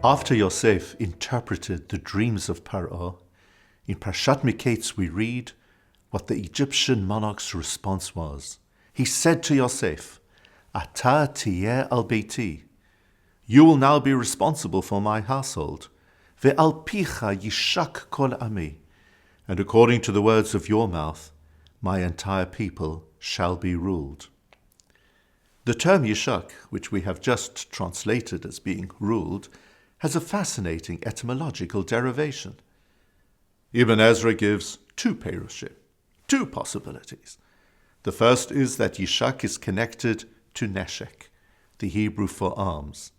After Yosef interpreted the dreams of Paro, in Parshat Miketz we read what the Egyptian monarch's response was. He said to Yosef, "Ata tiyeh al beiti." You will now be responsible for my household. Ve'al picha yishak kol ami. And according to the words of your mouth, my entire people shall be ruled. The term yishak, which we have just translated as being ruled, has a fascinating etymological derivation. Ibn Ezra gives two perushim, two possibilities. The first is that Yishak is connected to Neshek, the Hebrew for arms.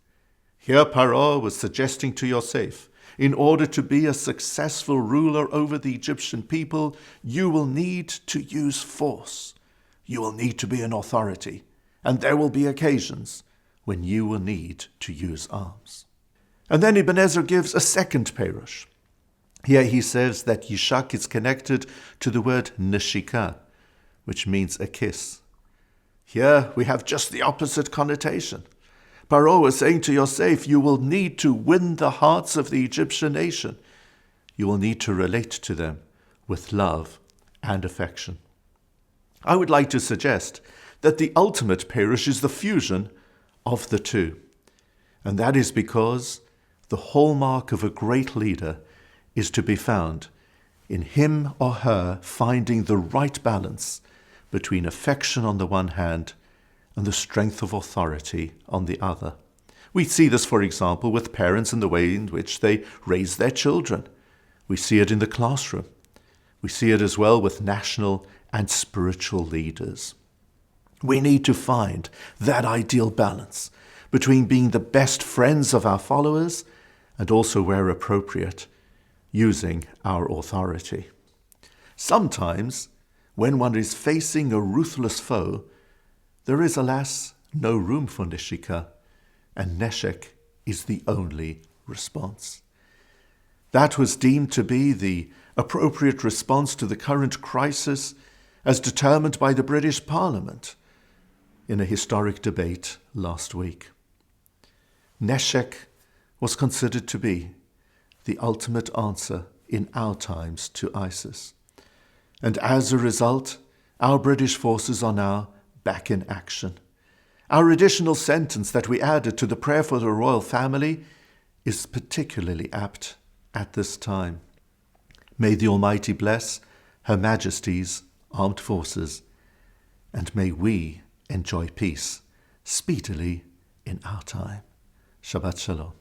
Here Paro was suggesting to Yosef, in order to be a successful ruler over the Egyptian people, you will need to use force. You will need to be an authority, and there will be occasions when you will need to use arms. And then Ibn Ezra gives a second perush. Here he says that Yishak is connected to the word neshika, which means a kiss. Here we have just the opposite connotation. Paro is saying to Yosef, you will need to win the hearts of the Egyptian nation. You will need to relate to them with love and affection. I would like to suggest that the ultimate perush is the fusion of the two. And that is because the hallmark of a great leader is to be found in him or her finding the right balance between affection on the one hand and the strength of authority on the other. We see this, for example, with parents in the way in which they raise their children. We see it in the classroom. We see it as well with national and spiritual leaders. We need to find that ideal balance between being the best friends of our followers and also, where appropriate, using our authority. Sometimes, when one is facing a ruthless foe, there is, alas, no room for neshika, and neshek is the only response. That was deemed to be the appropriate response to the current crisis as determined by the British Parliament in a historic debate last week. Neshek was considered to be the ultimate answer in our times to ISIS. And as a result, our British forces are now back in action. Our additional sentence that we added to the prayer for the royal family is particularly apt at this time. May the Almighty bless Her Majesty's armed forces, and may we enjoy peace speedily in our time. Shabbat Shalom.